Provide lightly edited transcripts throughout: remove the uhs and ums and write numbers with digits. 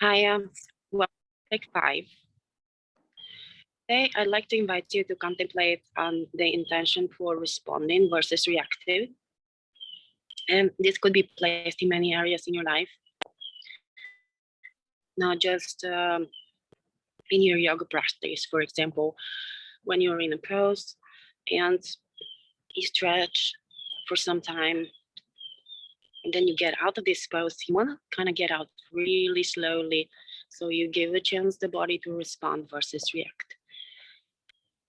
Hi, well, take 5. Today, I'd like to invite you to contemplate on the intention for responding versus reactive. And this could be placed in many areas in your life, not just in your yoga practice. For example, when you're in a pose and you stretch for some time, and then you get out of this pose, you want to kind of get out really slowly. So you give a chance the body to respond versus react.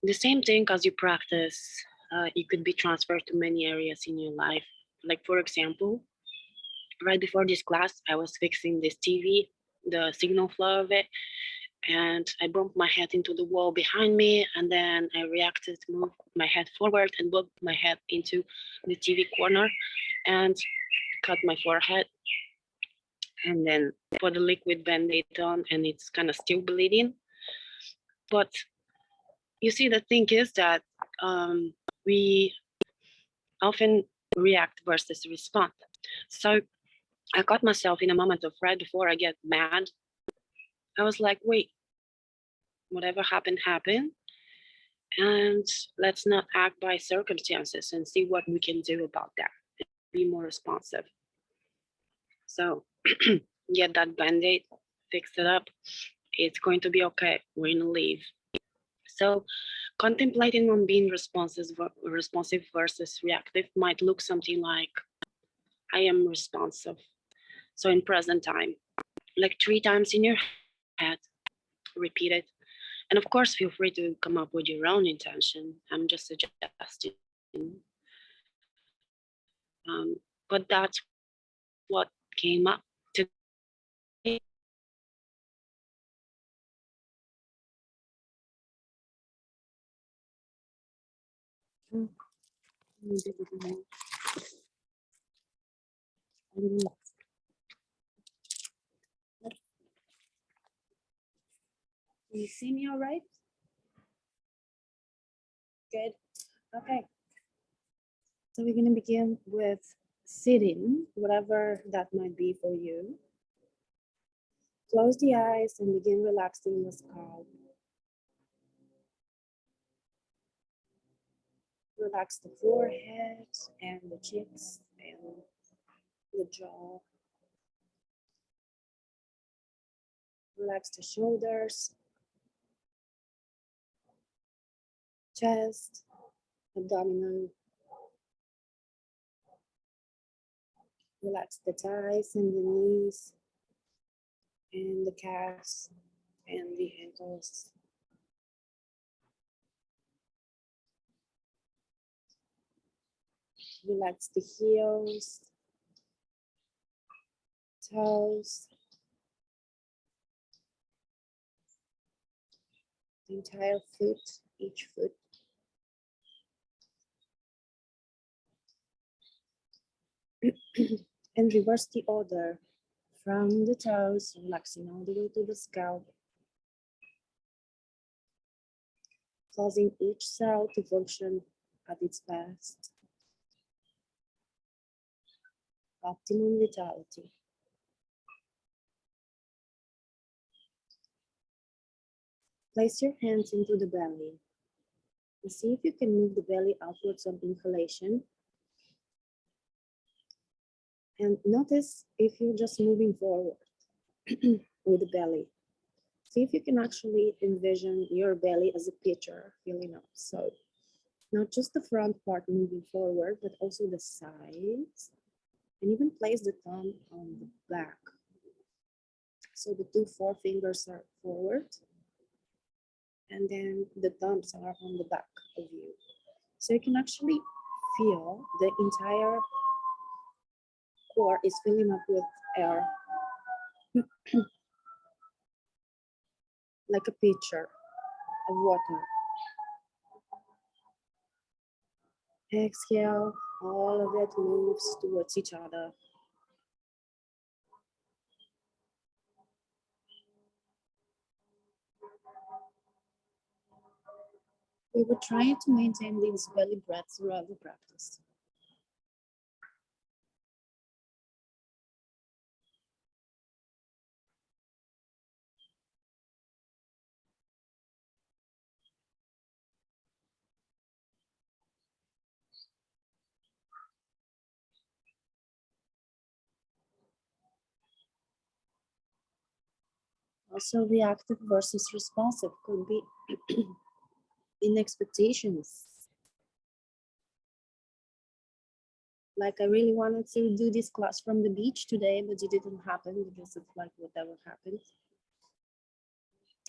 The same thing as you practice, it could be transferred to many areas in your life. Like, for example, right before this class, I was fixing this TV, the signal flow of it, and I bumped my head into the wall behind me, and then I reacted, moved my head forward and bumped my head into the TV corner and cut my forehead, and then put a liquid band-aid on, and it's kind of still bleeding. But you see, the thing is that we often react versus respond. So I caught myself in a moment of right before I get mad. I was like, wait, whatever happened, happened. And let's not act by circumstances and see what we can do about that. Be more responsive. So get that band-aid, fix it up. It's going to be okay. We're gonna leave. So contemplating on being responsive versus reactive might look something like, I am responsive. So in present time, like 3 times in your head, repeat it. And of course, feel free to come up with your own intention. I'm just suggesting. But that's what came up today. Can you see me all right? Good. Okay. So we're going to begin with sitting, whatever that might be for you. Close the eyes and begin relaxing the scalp. Relax the forehead and the cheeks and the jaw. Relax the shoulders, chest, abdominal. Relax the thighs and the knees and the calves and the ankles. Relax the heels, toes, the entire foot, each foot. And reverse the order from the toes, relaxing all the way to the scalp, causing each cell to function at its best. Optimum vitality. Place your hands into the belly and see if you can move the belly outwards on inhalation. And notice if you're just moving forward with the belly. See if you can actually envision your belly as a pitcher filling up. So not just the front part moving forward, but also the sides. And even place the thumb on the back. So the 2 forefingers are forward. And then the thumbs are on the back of you. So you can actually feel the entire core is filling up with air. Like a pitcher of water. Exhale, all of it moves towards each other. We were trying to maintain these belly breaths throughout the practice. Also, reactive versus responsive could be in expectations. Like, I really wanted to do this class from the beach today, but it didn't happen because of like whatever happened.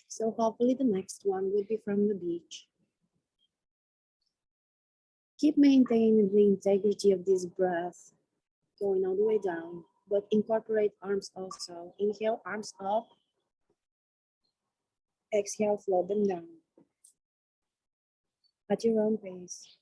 So hopefully the next one will be from the beach. Keep maintaining the integrity of this breath, going all the way down, but incorporate arms also. Inhale, arms up. Exhale, float them down at your own pace.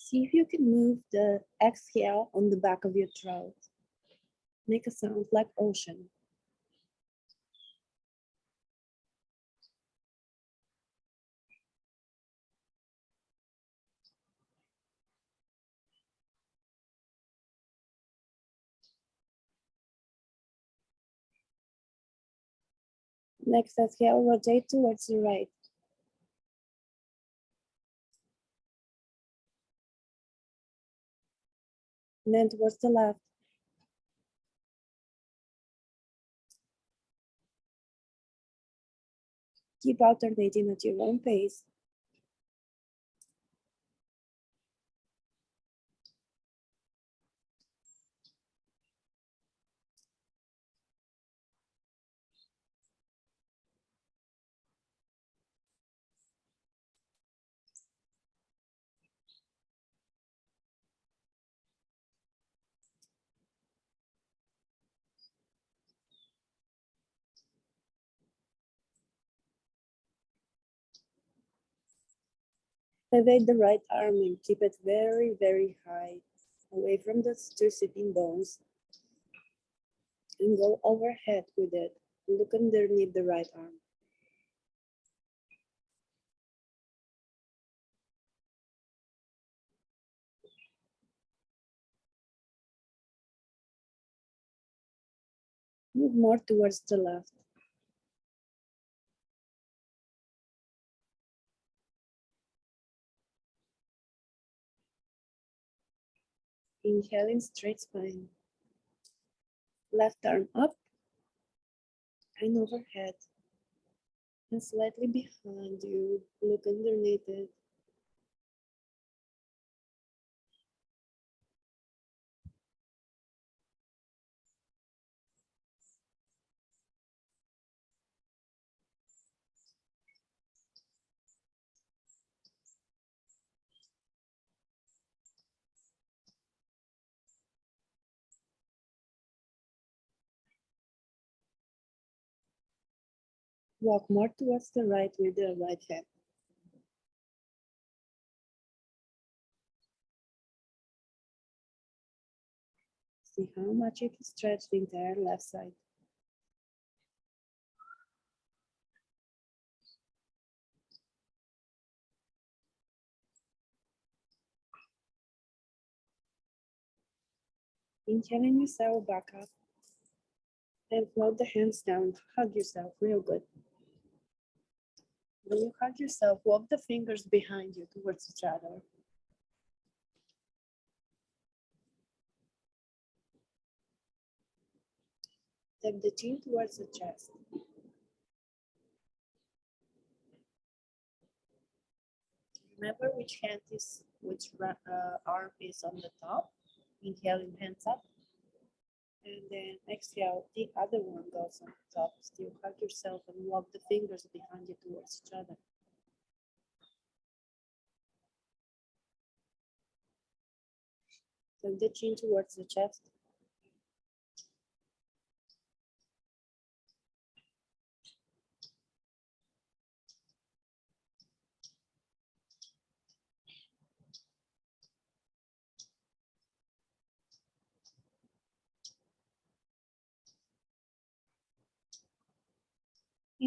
See if you can move the exhale on the back of your throat. Make a sound like ocean. Next exhale, rotate towards the right. And then towards the left. Keep alternating at your own pace. Elevate the right arm and keep it very, very high, away from the two sitting bones. And go overhead with it. Look underneath the right arm. Move more towards the left. Inhaling straight spine. Left arm up and overhead. And slightly behind you. Look underneath it. Walk more towards the right with the right hand. See how much you can stretch the entire left side. Inhaling yourself back up. And float the hands down. Hug yourself real good. When you hug yourself, walk the fingers behind you towards each other. Take the chin towards the chest. Remember which arm is on the top. Inhaling, hands up. And then exhale, the other one goes on top. Still hug yourself and walk the fingers behind you towards each other. Take the chin towards the chest.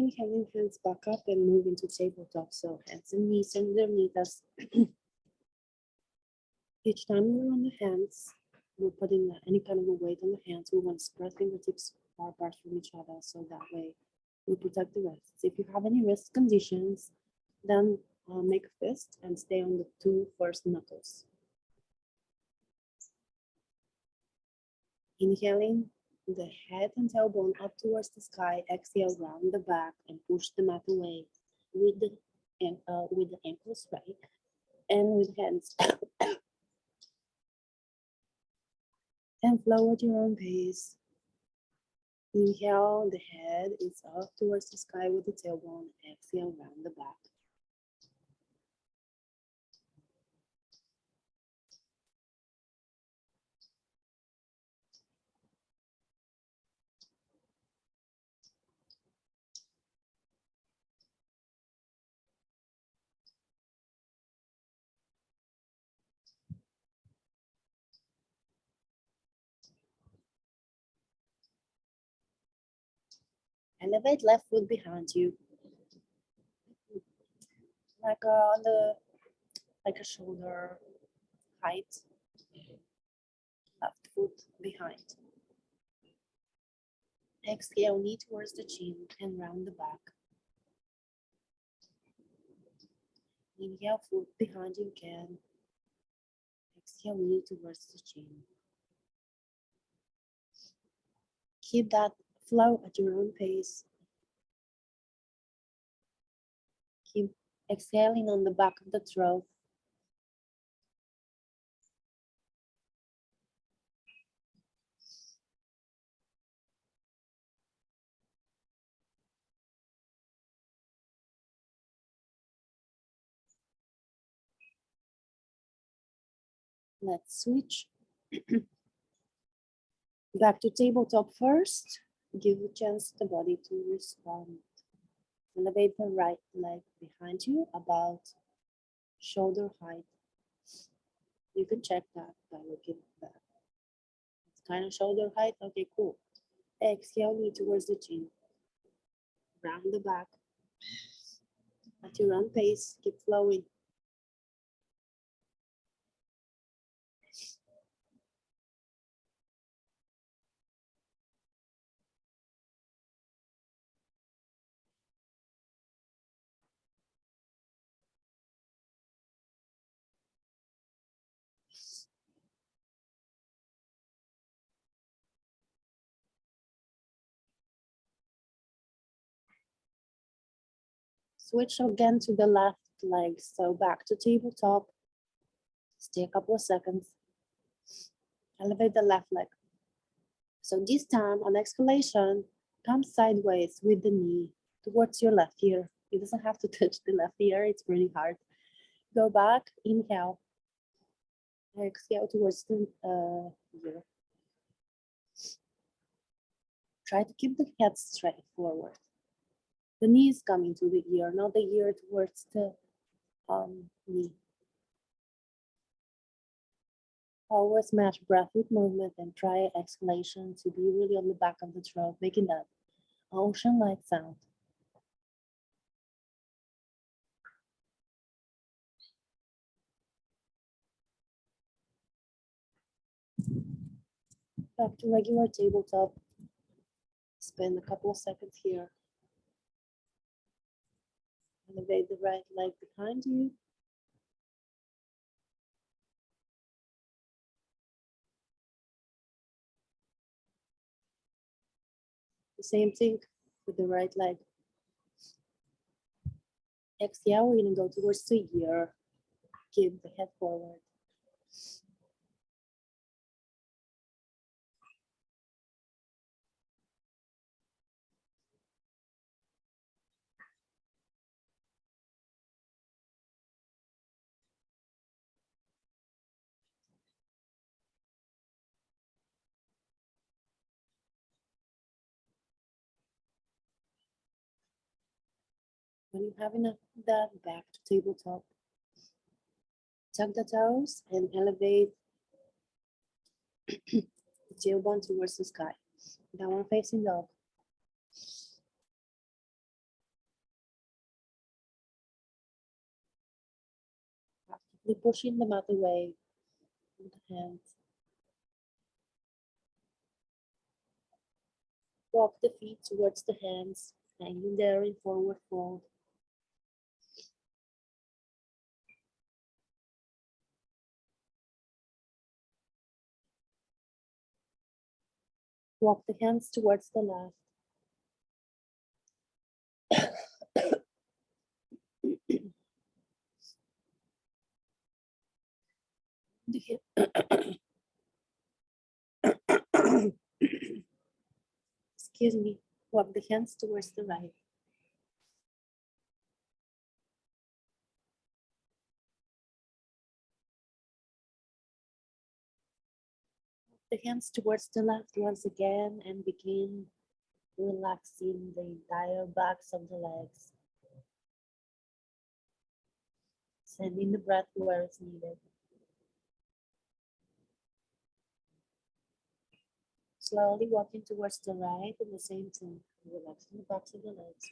Inhaling, hands back up and move into tabletop. So hands and knees underneath us. Each time we're on the hands, we're putting any kind of a weight on the hands. We want to spread fingertips far apart from each other, so that way we protect the wrists. If you have any wrist conditions, then make a fist and stay on the 2 first knuckles. Inhaling the head and tailbone up towards the sky. Exhale, round the back and push the mat away with the ankles right and with hands. And flow at your own pace. Inhale, the head is up towards the sky with the tailbone. Exhale, round the back. Elevate left foot behind you, like a shoulder height. Left foot behind. Exhale, knee towards the chin and round the back. Inhale, foot behind you again. Exhale, knee towards the chin. Keep that flow at your own pace. Keep exhaling on the back of the throat. Let's switch. Back to tabletop first. Give a chance to the body to respond. Elevate the right leg behind you about shoulder height. You can check that by looking at that. It's kind of shoulder height. Okay, cool. Exhale, knee towards the chin. Round the back. At your own pace, keep flowing. Switch again to the left leg. So back to tabletop. Stay a couple of seconds. Elevate the left leg. So this time on exhalation, come sideways with the knee towards your left ear. It doesn't have to touch the left ear, it's pretty hard. Go back, inhale. Exhale towards the ear. Try to keep the head straight forward. The knee is coming to the ear, not the ear towards the knee. Always match breath with movement and try exhalation to be really on the back of the throat, making that ocean-like sound. Back to regular tabletop. Spend a couple of seconds here. Elevate the right leg behind you. The same thing with the right leg. Exhale, we're gonna go towards the ear. Keep the head forward. When you have enough of that, back to tabletop. Tuck the toes and elevate the tailbone towards the sky. Downward facing dog. Gently pushing the mat away with the hands. Walk the feet towards the hands, hanging there in forward fold. Walk the hands towards the left. Excuse me. Walk the hands towards the right. The hands towards the left once again and begin relaxing the entire backs of the legs. Sending the breath where it's needed. Slowly walking towards the right at the same time, relaxing the backs of the legs.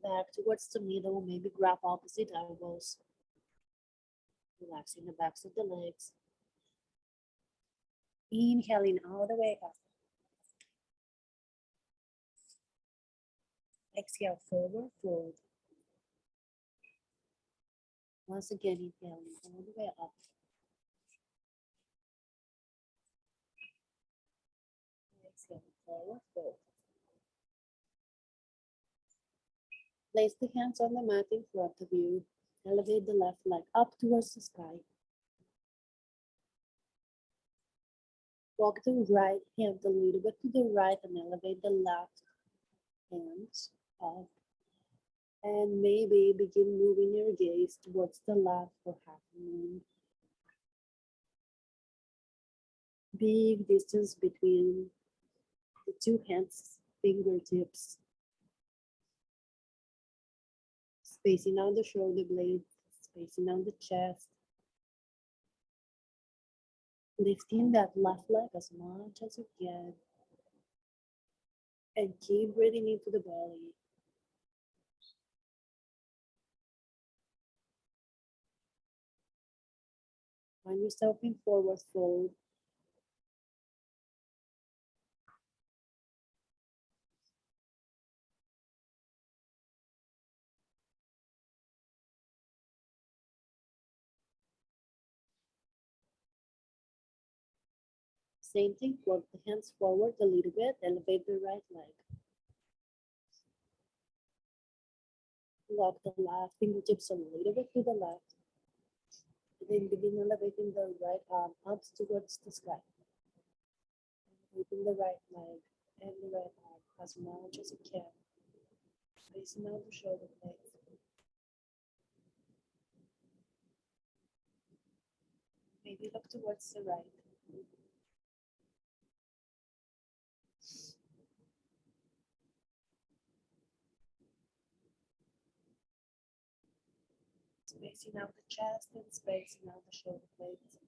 Back towards the middle, maybe grab opposite elbows. Relaxing the backs of the legs. Inhaling all the way up. Exhale, forward fold. Once again, inhaling all the way up. Exhale, forward fold. Place the hands on the mat in front of you. Elevate the left leg up towards the sky. Walk the right hand a little bit to the right and elevate the left hand up. And maybe begin moving your gaze towards the left for half a moon. Big distance between the two hands, fingertips. Spacing out the shoulder blade, spacing out the chest. Lifting that left leg as much as you can. And keep breathing into the belly. Find yourself in forward fold. Same thing, walk the hands forward a little bit, elevate the right leg. Walk the left fingertips a little bit to the left. And then begin elevating the right arm up towards the sky. Elevating the right leg and the right arm as much as you can. Spacing out the shoulder blades. Maybe look towards the right. Spacing out the chest and spacing out the shoulder blades.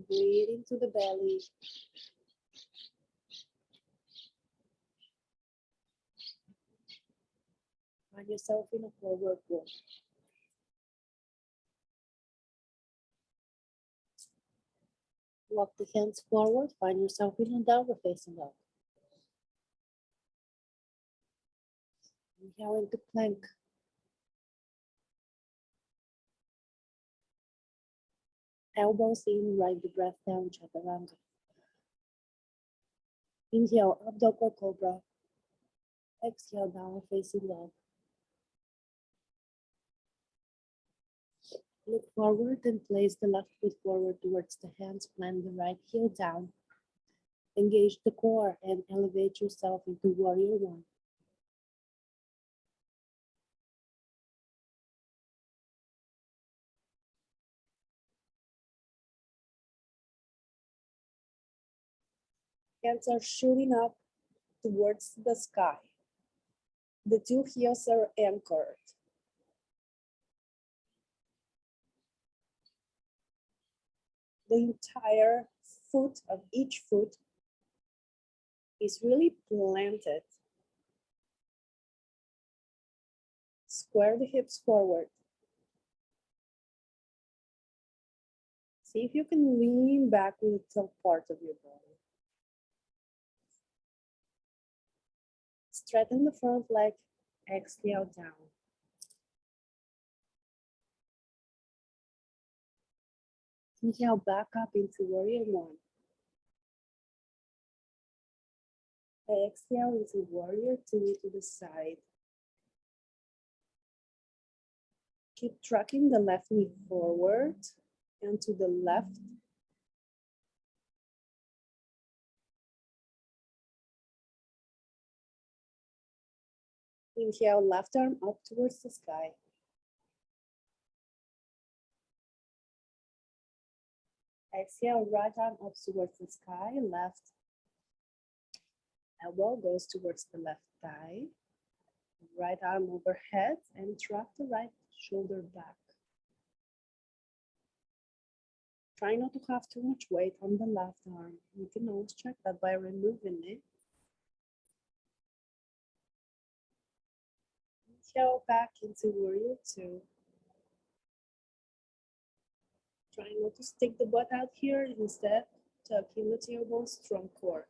Breathe into the belly. Find yourself in a forward fold. Walk the hands forward. Find yourself in a downward facing dog. Inhale into plank. Elbows in, write the breath down, chaturanga. Inhale, up dog or cobra. Exhale, downward facing dog. Look forward and place the left foot forward towards the hands. Plant the right heel down. Engage the core and elevate yourself into warrior one. Hands are shooting up towards the sky. The two heels are anchored. The entire foot of each foot is really planted. Square the hips forward. See if you can lean back with the top part of your body. Straighten the front leg, exhale down. Inhale back up into warrior one. Exhale into warrior two to the side. Keep tracking the left knee forward and to the left. Inhale, left arm up towards the sky. Exhale, right arm up towards the sky, left elbow goes towards the left thigh. Right arm overhead and track the right shoulder back. Try not to have too much weight on the left arm. You can always check that by removing it. Inhale back into warrior two. Try not to stick the butt out here, instead tuck in the tailbone, strong core.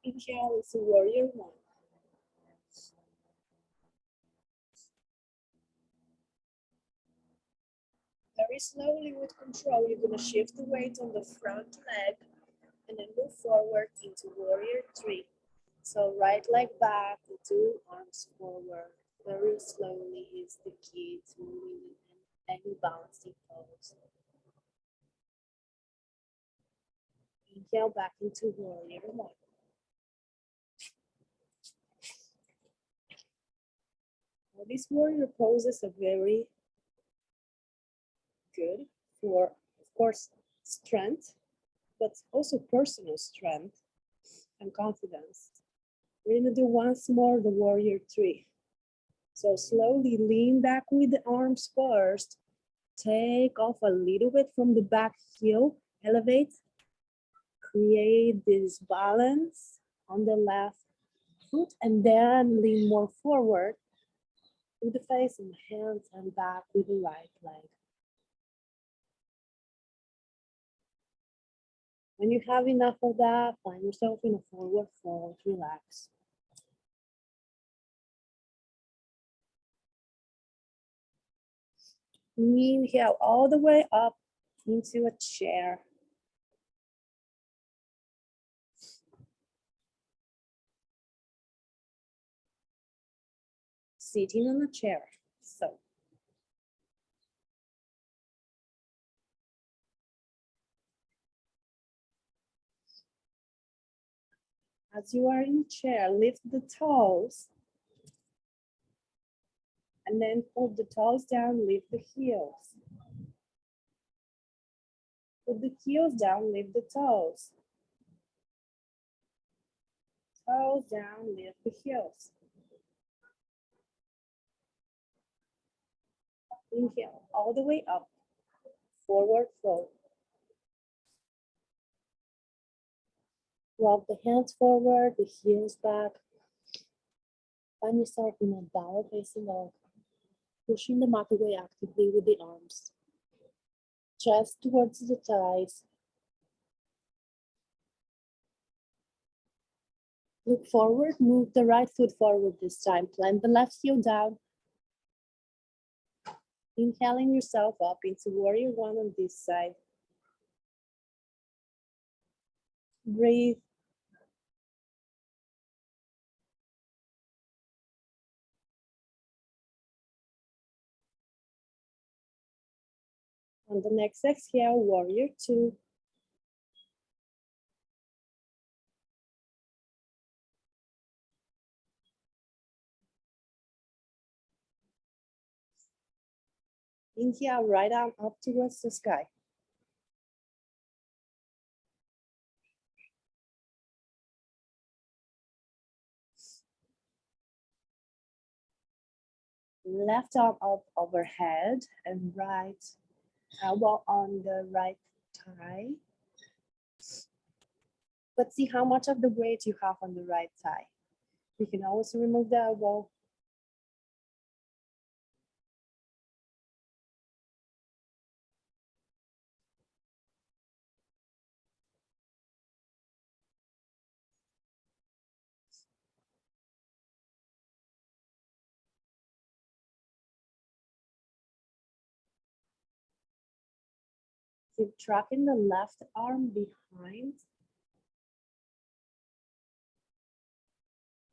Inhale into warrior one. Very slowly with control, you're going to shift the weight on the front leg and then move forward into warrior three. So right leg back, the two arms forward. Very slowly is the key to moving in any balancing pose. Inhale back into warrior one. Now, these warrior poses are very good for, of course, strength, but also personal strength and confidence. We're going to do once more the warrior three. So slowly lean back with the arms first. Take off a little bit from the back heel. Elevate. Create this balance on the left foot and then lean more forward with the face and hands and back with the right leg. When you have enough of that, find yourself in a forward fold, relax. Inhale all the way up into a chair. Sitting on a chair. So as you are in a chair, lift the toes and then pull the toes down, lift the heels. Put the heels down, lift the toes. Toes down, lift the heels. Inhale all the way up, forward fold. Walk the hands forward, the heels back. Find yourself in a downward facing dog, pushing the mat away actively with the arms. Chest towards the thighs. Look forward, move the right foot forward this time. Plant the left heel down. Inhaling yourself up into warrior one on this side. Breathe. On the next exhale, warrior two. Inhale, right arm up towards the sky. Left arm up overhead and right elbow on the right thigh. But see how much of the weight you have on the right thigh. You can also remove the elbow. Keep tracking the left arm behind.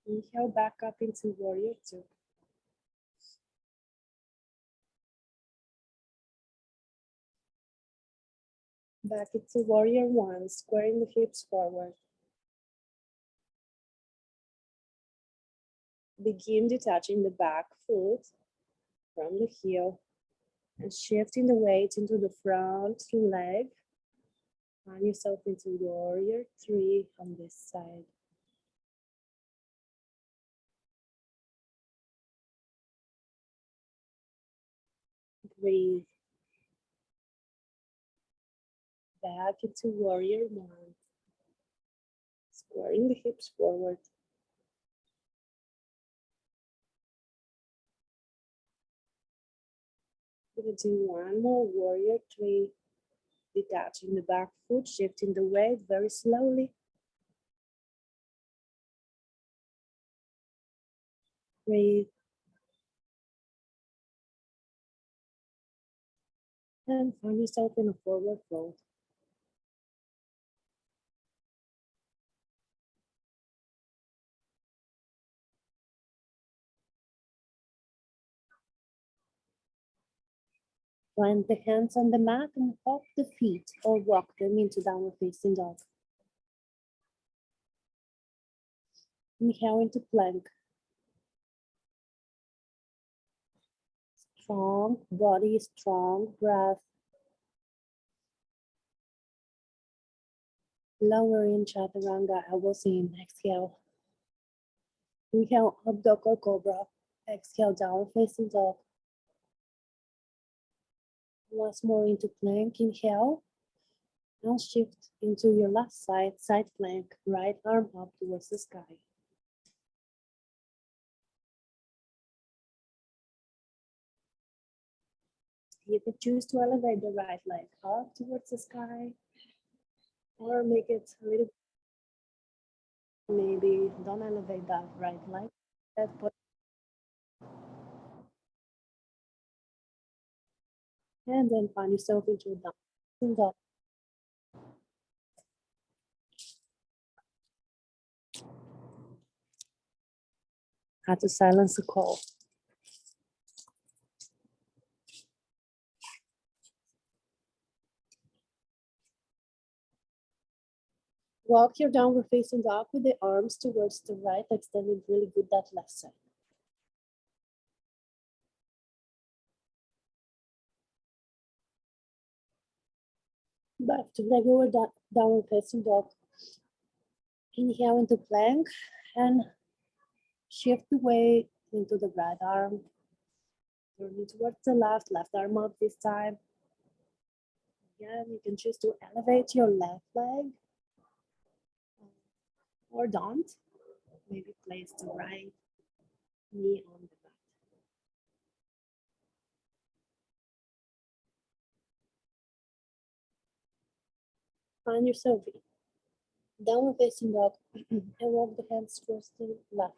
Inhale back up into warrior two. Back into warrior one, squaring the hips forward. Begin detaching the back foot from the heel and shifting the weight into the front leg. Find yourself into warrior three on this side. Breathe. Back into warrior one. Squaring the hips forward. We're going to do one more warrior three. Detaching the back foot, shifting the weight very slowly. Breathe. And find yourself in a forward fold. Plant the hands on the mat and hop the feet or walk them into downward facing dog. Inhale into plank. Strong body, strong breath. Lower in chaturanga, elbows in, exhale. Inhale, up dog or cobra. Exhale, downward facing dog. Once more into plank, inhale. Now shift into your left side, side plank, right arm up towards the sky. You can choose to elevate the right leg up towards the sky or make it a little, maybe don't elevate that right leg. And then find yourself into a down dog. Had to silence the call. Walk your downward facing dog with the arms towards the right, extending really good that left side. Back to regular downward facing dog. Inhale into plank and shift the weight into the right arm. Turning towards the left, left arm up this time. Again, you can choose to elevate your left leg or don't. Maybe place the right knee on the mat. Find yourself downward facing dog and walk the hands towards the left.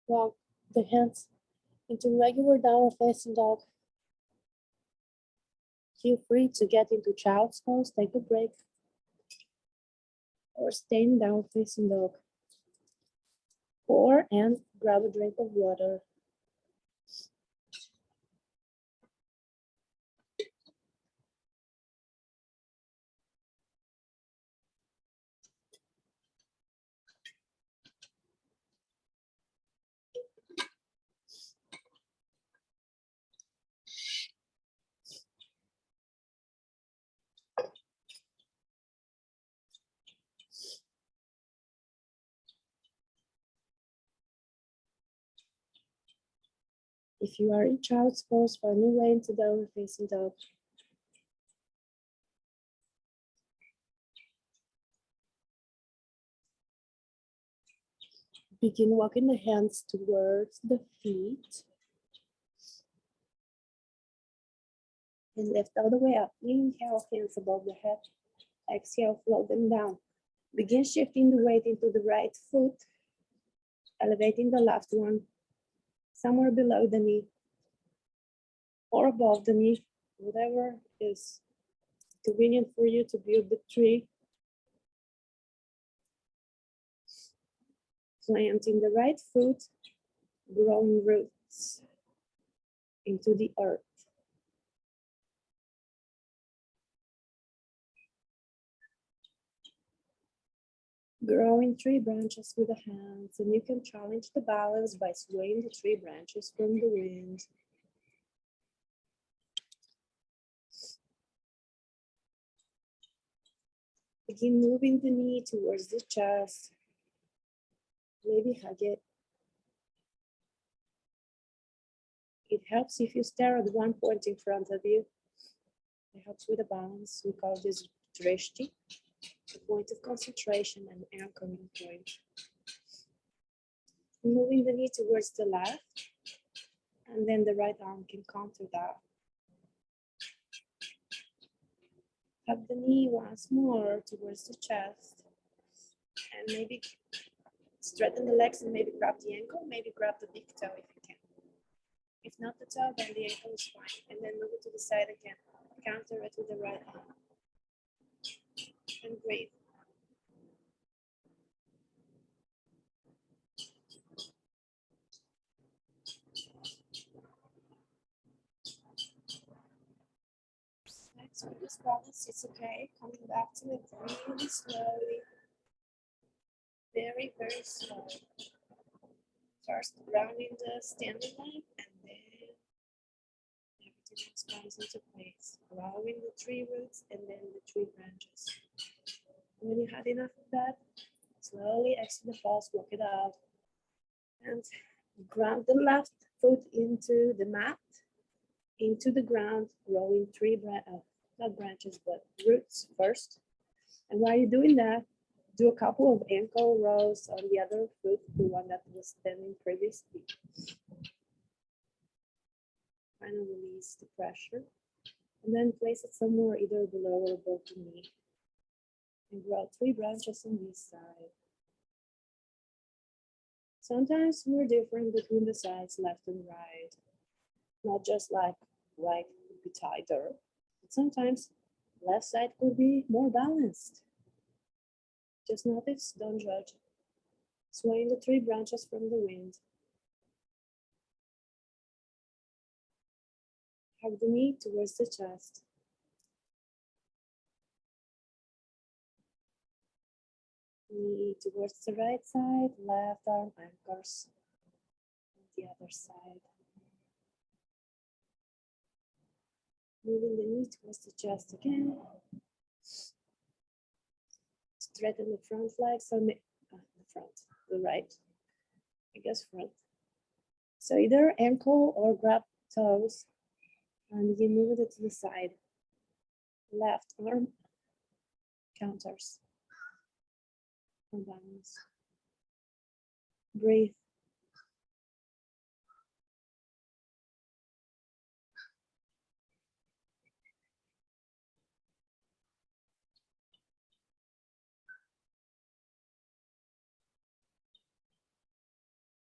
Walk the hands into regular downward facing dog. Feel free to get into child's pose, take a break, or stay in downward facing dog. Or and grab a drink of water. If you are in child's pose, find your way into downward facing dog. Begin walking the hands towards the feet. And lift all the way up. Inhale, hands above the head. Exhale, float them down. Begin shifting the weight into the right foot, elevating the left one somewhere below the knee or above the knee, whatever is convenient for you to build the tree. Planting the right foot, growing roots into the earth. Growing tree branches with the hands, and you can challenge the balance by swaying the tree branches from the wind. Begin moving the knee towards the chest. Maybe hug it. It helps if you stare at one point in front of you. It helps with the balance. We call this drishti, the point of concentration and anchoring point. Moving the knee towards the left, and then the right arm can counter that. Hug the knee once more towards the chest, and maybe straighten the legs and maybe grab the ankle, maybe grab the big toe if you can. If not the toe, then the ankle is fine. And then move it to the side again. Counter it with the right arm. And breathe. Next, with this balance, it's okay. Coming back to it really slowly. Very, very slow. First, grounding the standing line, and then everything else comes into place. Allowing the tree roots and then the tree branches. When you had enough of that, slowly exit the pulse, walk it out. And ground the left foot into the mat, into the ground, growing tree, not branches, but roots first. And while you're doing that, do a couple of ankle rows on the other foot, the one that was standing previously. Finally release the pressure. And then place it somewhere either below or above the knee. And grow tree branches on this side. Sometimes we're different between the sides, left and right. Not just like right would be tighter, but sometimes left side could be more balanced. Just notice, don't judge. Swaying the tree branches from the wind. Hug the knee towards the chest. Knee towards the right side, left arm anchors on the other side. Moving the knee towards the chest again. Straighten the front legs on the right, I guess front. So either ankle or grab toes, and you move it to the side. Left arm counters. And balance. Breathe.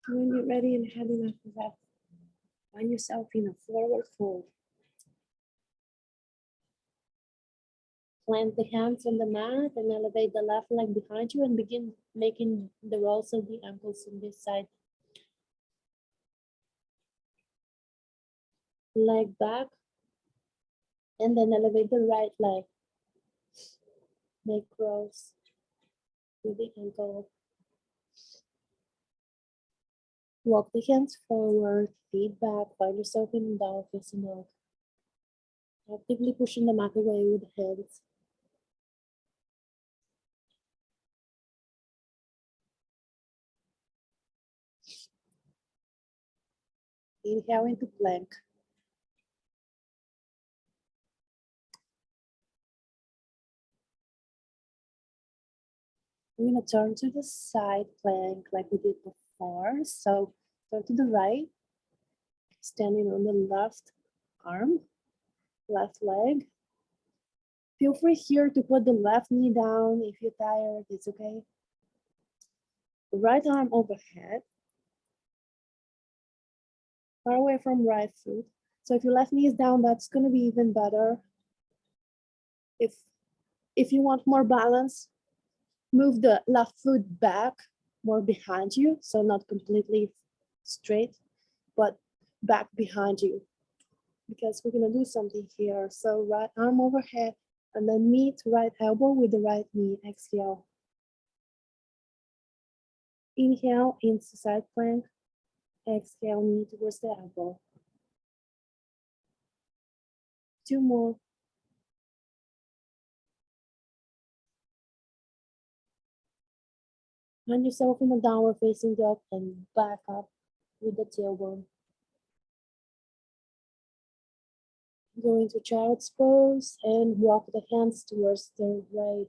When you're ready and had enough of that, find yourself in a forward fold. Plant the hands on the mat and elevate the left leg behind you and begin making the rolls of the ankles on this side. Leg back, and then elevate the right leg. Make rolls with the ankle. Walk the hands forward, feet back, find yourself in downward facing dog. Actively pushing the mat away with the hands. Inhale into plank. We're gonna turn to the side plank like we did before. So turn to the right, standing on the left arm, left leg. Feel free here to put the left knee down if you're tired, it's okay. Right arm overhead, far away from right foot. So if your left knee is down, that's gonna be even better. If you want more balance, move the left foot back more behind you, so not completely straight, but back behind you, because we're gonna do something here. So right arm overhead, and then meet right elbow with the right knee. Exhale. Inhale into side plank. Exhale, knee towards the elbow. 2 more. Find yourself in a downward facing dog and back up with the tailbone. Go into child's pose and walk the hands towards the right.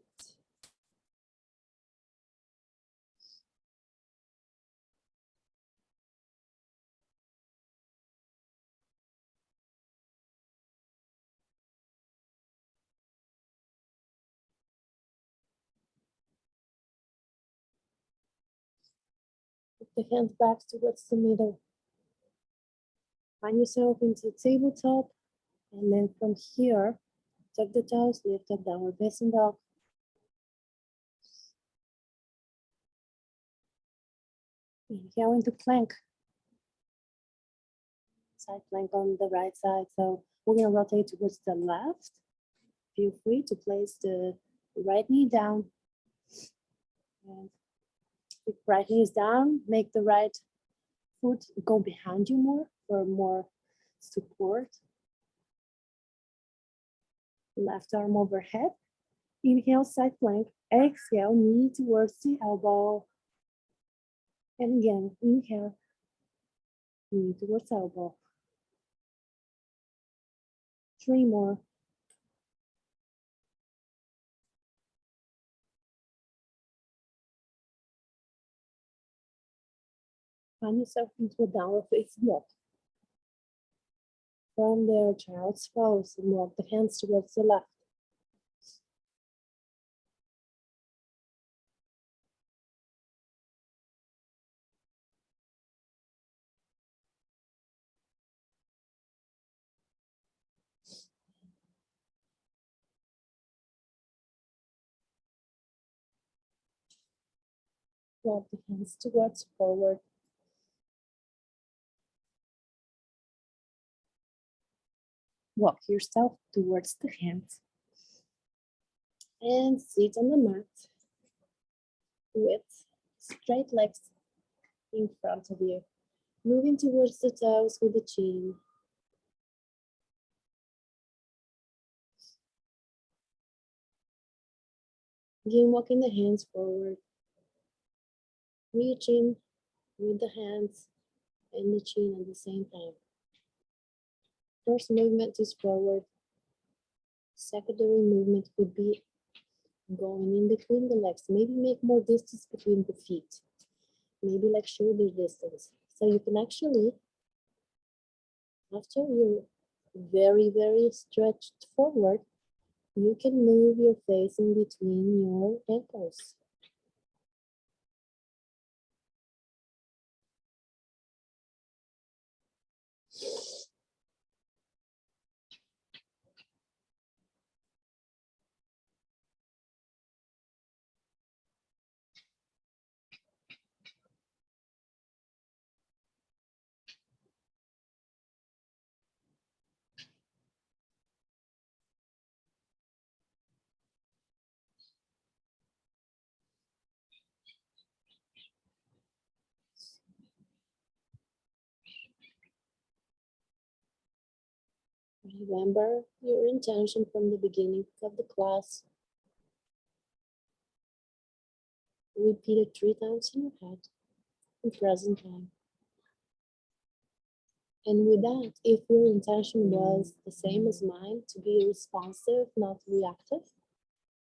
Put the hands back towards the middle. Find yourself into tabletop, and then from here, tuck the toes, lift up downward facing dog. Inhale into plank. Side plank on the right side. So we're gonna rotate towards the left. Feel free to place the right knee down. And if right knee is down, make the right foot go behind you more for more support. Left arm overhead. Inhale, side plank. Exhale, knee towards the elbow. And again, inhale, knee towards elbow. 3 more. Find yourself into a downward facing dog. From there, child's pose, and walk the hands towards the left. Walk the hands towards forward. Walk yourself towards the hands. And sit on the mat with straight legs in front of you. Moving towards the toes with the chin. Again, walking the hands forward. Reaching with the hands and the chin at the same time. First movement is forward. Secondary movement would be going in between the legs. Maybe make more distance between the feet. Maybe like shoulder distance. So you can actually, after you're very stretched forward, you can move your face in between your ankles. Remember your intention from the beginning of the class. Repeat it 3 times in your head in present time. And with that, if your intention was the same as mine, to be responsive, not reactive,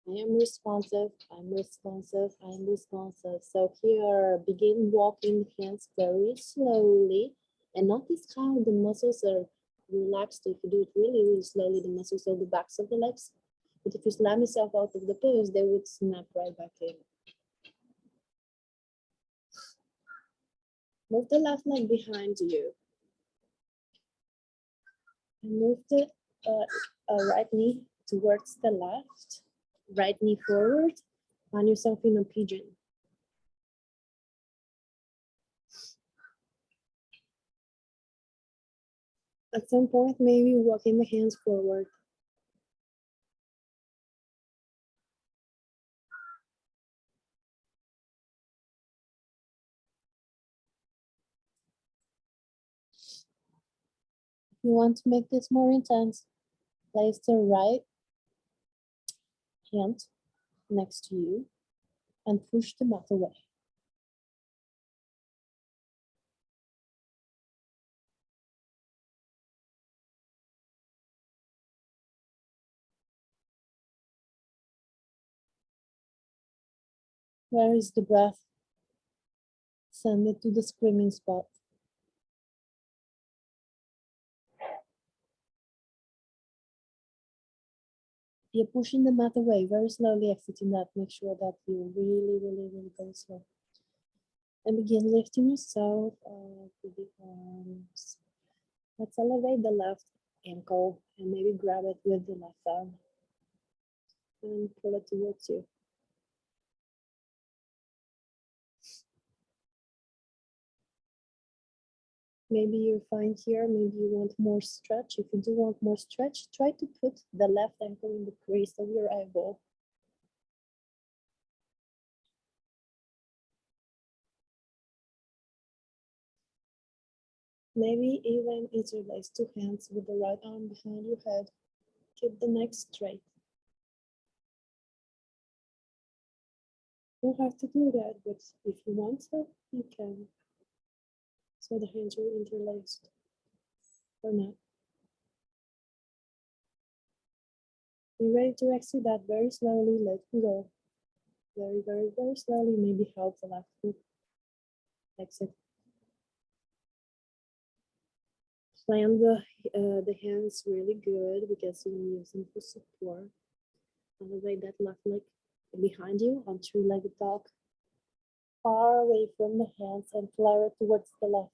I am responsive, I'm responsive, I'm responsive. So here, begin walking the hands very slowly and notice how the muscles are relaxed. If you do it really, really slowly, the muscles of the backs of the legs. But if you slam yourself out of the pose, they would snap right back in. Move the left leg behind you. And move the right knee towards the left. Right knee forward. Find yourself in a pigeon. At some point, maybe walking the hands forward. If you want to make this more intense, place the right hand next to you and push the mat away. Where is the breath? Send it to the screaming spot. You're pushing the mat away, very slowly exiting that. Make sure that you really go slow. And begin lifting yourself up with the arms. Let's elevate the left ankle and maybe grab it with the left arm and pull it towards you. Maybe you're fine here, maybe you want more stretch. If you do want more stretch, try to put the left ankle in the crease of your elbow. Maybe even interlace two hands with the right arm behind your head. Keep the neck straight. You don't have to do that, but if you want to, you can. So the hands are interlaced or not. Be ready to exit that very slowly, let go. Very slowly, maybe help the left foot exit. Plant the hands really good because you're using for support. Elevate that left leg behind you on three-legged dog. Far away from the hands and flare it towards the left.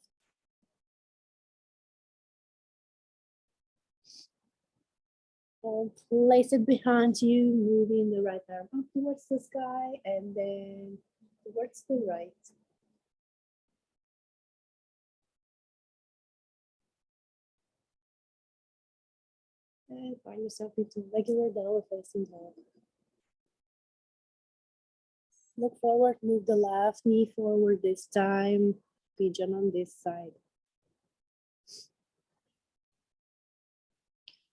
And place it behind you, moving the right arm up towards the sky and then towards the right. And find yourself into regular downward facing dog. Look forward, move the left knee forward this time. Pigeon on this side.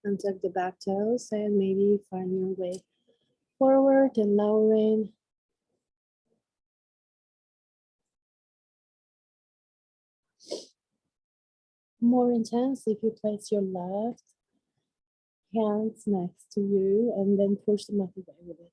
And tuck the back toes and maybe find your way forward and lowering. More intense if you place your left hands next to you and then push the mat away with it.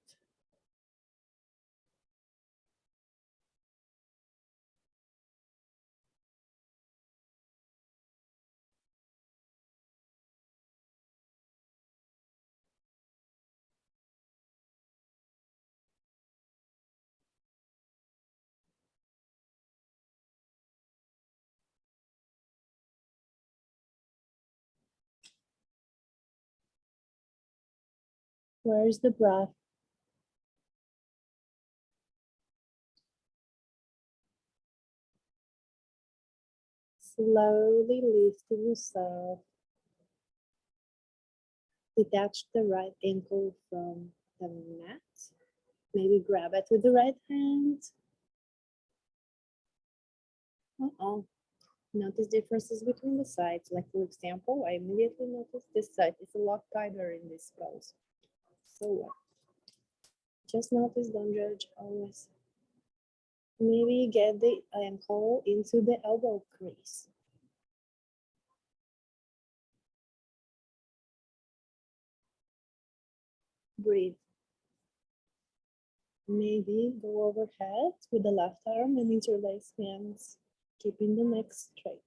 Where's the breath? Slowly lifting yourself. Detach the right ankle from the mat. Maybe grab it with the right hand. Notice differences between the sides. Like for example, I immediately noticed this side is a lot tighter in this pose. So what? Just notice, don't judge always. Maybe get the ankle into the elbow crease. Breathe. Maybe go overhead with the left arm and interlace hands, keeping the neck straight.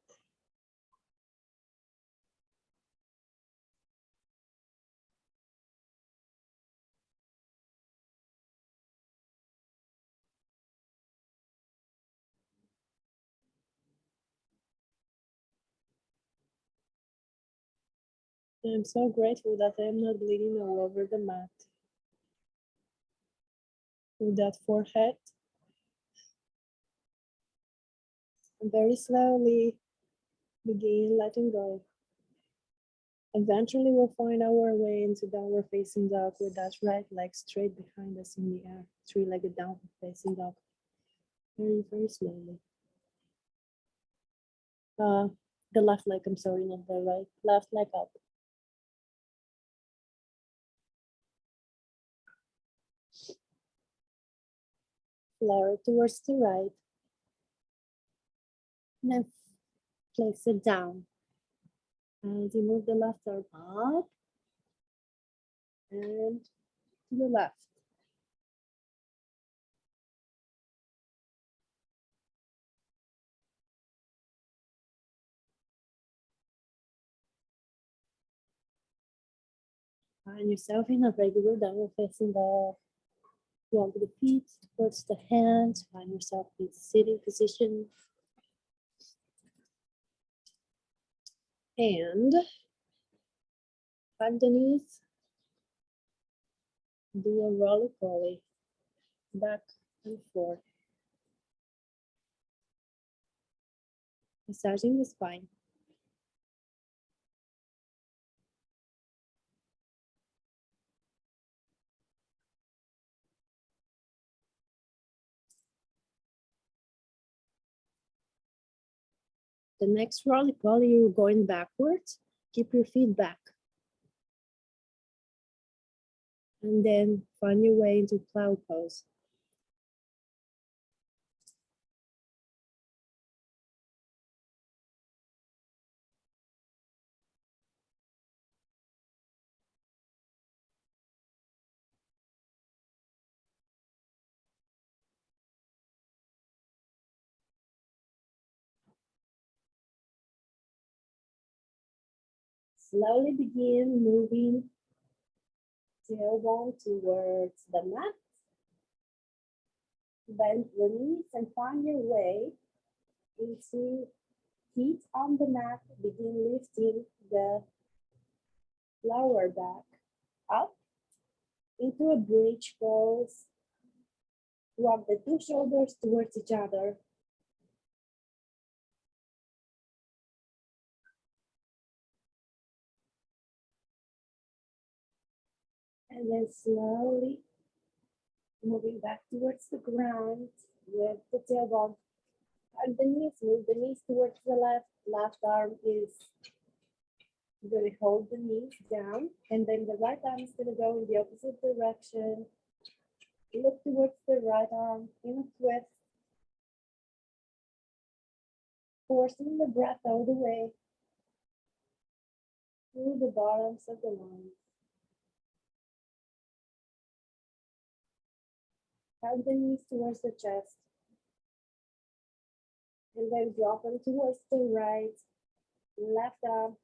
I'm so grateful that I'm not bleeding all over the mat. With that forehead, and very slowly begin letting go. Eventually we'll find our way into downward facing dog with that right leg straight behind us in the air. Three-legged downward facing dog. Very, very slowly. The left leg, I'm sorry, not the right. Left leg up. Lower towards the right. And then place it down. And you move the left arm up and to the left. Find yourself in a regular downward facing dog. Walk the feet towards the hands. Find yourself in sitting position. And underneath, do a roly-poly, back and forth. Massaging the spine. The next roly-poly, you're going backwards. Keep your feet back. And then find your way into plow pose. Slowly begin moving tailbone towards the mat. Bend the knees and find your way into feet on the mat. Begin lifting the lower back up into a bridge pose. Walk the two shoulders towards each other. And then slowly moving back towards the ground with the tailbone. And the knees, move the knees towards the left. Left arm is going to hold the knees down. And then the right arm is going to go in the opposite direction. Look towards the right arm in a twist. Forcing the breath all the way through the bottoms of the lungs. Hug the knees towards the chest. And then drop them towards the right. Left arm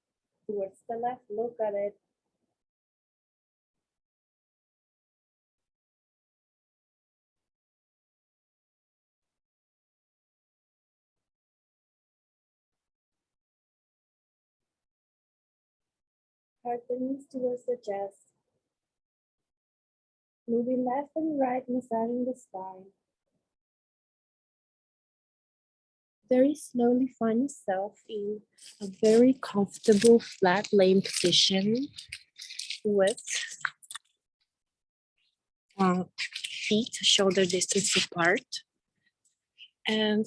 towards the left. Look at it. Hug the knees towards the chest. Moving left and right, massaging the spine. Very slowly find yourself in a very comfortable flat laying position with feet shoulder distance apart. And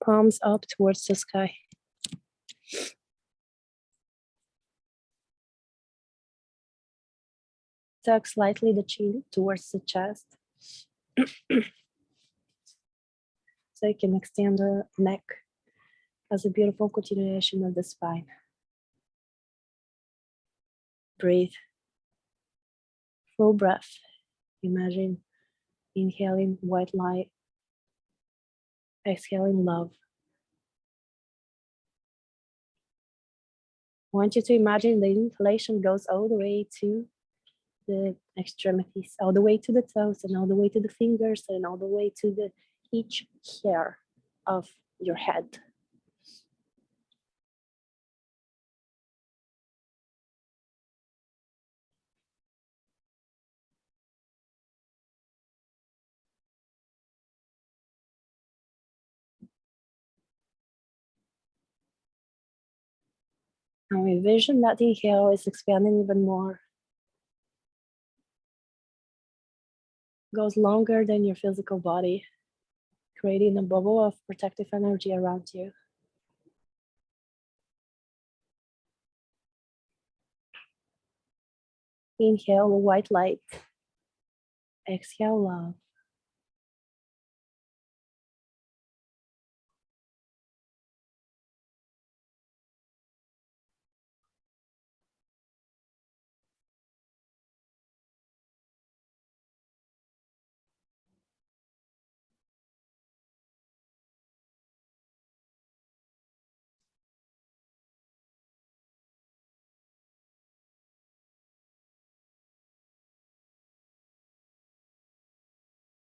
palms up towards the sky. Tuck slightly the chin towards the chest. So you can extend the neck as a beautiful continuation of the spine. Breathe. Full breath. Imagine inhaling white light, exhaling love. I want you to imagine the inhalation goes all the way to the extremities, all the way to the toes and all the way to the fingers and all the way to the each hair of your head. Now envision that the inhale is expanding even more. Goes longer than your physical body, creating a bubble of protective energy around you. Inhale white light. Exhale love.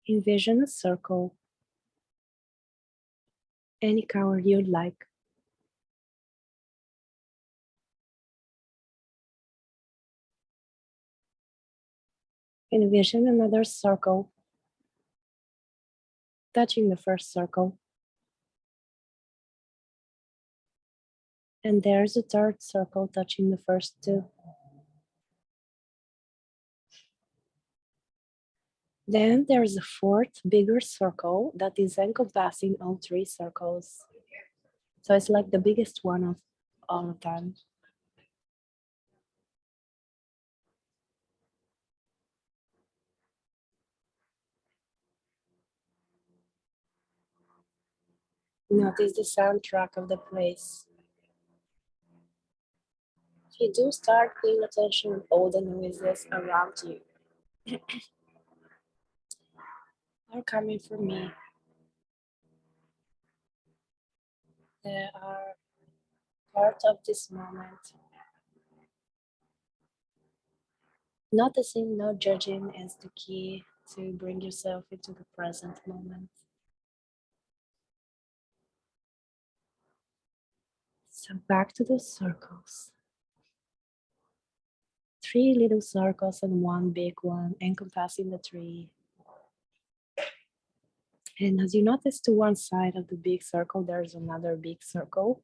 Envision a circle, any color you'd like. Envision another circle, touching the first circle. And there's a third circle touching the first two. Then there's a fourth bigger circle that is encompassing all three circles. So it's like the biggest one of all of them. Notice the soundtrack of the place. If you do start paying attention to all the noises around you, are coming from me. They are part of this moment. Noticing, not judging is the key to bring yourself into the present moment. So back to the circles. 3 little circles and 1 big one encompassing the tree. And as you notice to one side of the big circle, there's another big circle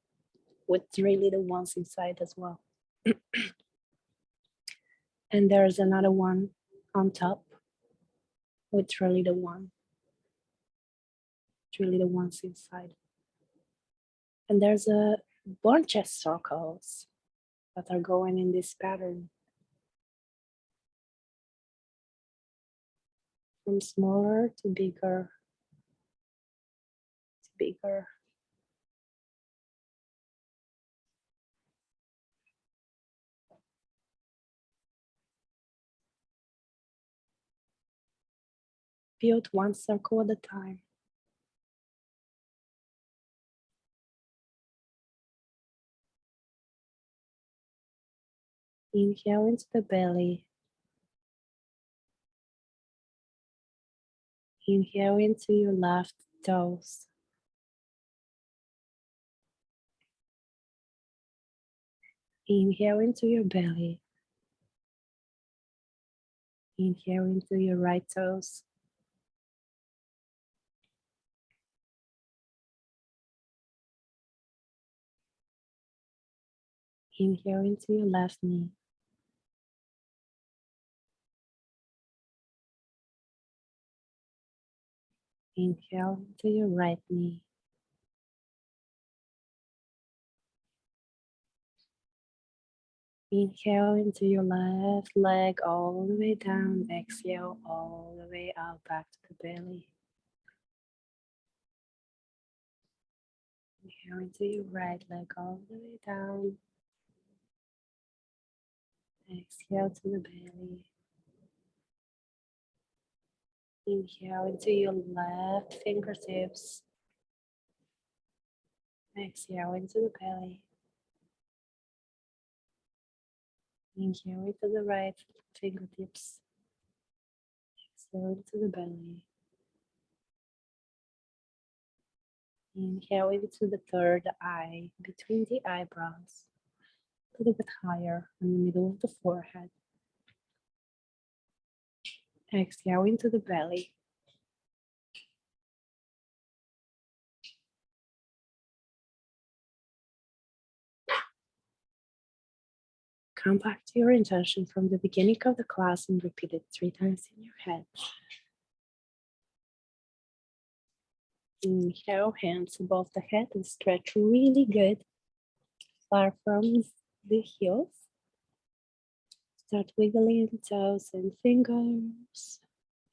with 3 little ones inside as well. And there's another one on top with 3 little ones inside. And there's a bunch of circles that are going in this pattern. From smaller to bigger, to bigger. Build one circle at a time. Inhale into the belly. Inhale into your left toes. Inhale into your belly. Inhale into your right toes. Inhale into your left knee. Inhale into your right knee. Inhale into your left leg all the way down. Exhale all the way out back to the belly. Inhale into your right leg all the way down. Exhale to the belly. Inhale into your left fingertips. Exhale into the belly. Inhale into the right fingertips. Exhale into the belly. Inhale into the third eye, between the eyebrows. A little bit higher in the middle of the forehead. Exhale into the belly. Come back to your intention from the beginning of the class and repeat it 3 times in your head. Inhale, hands above the head and stretch really good, far from the heels. Start wiggling toes and fingers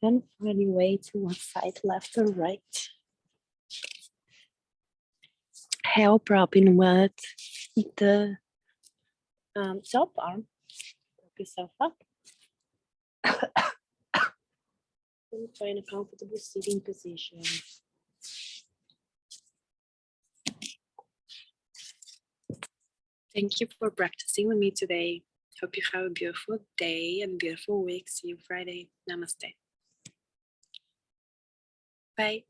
and find your way to one side, left or right. Help rubbing with the top arm. Prop yourself up. And find a comfortable sitting position. Thank you for practicing with me today. Hope you have a beautiful day and beautiful week. See you Friday. Namaste. Bye.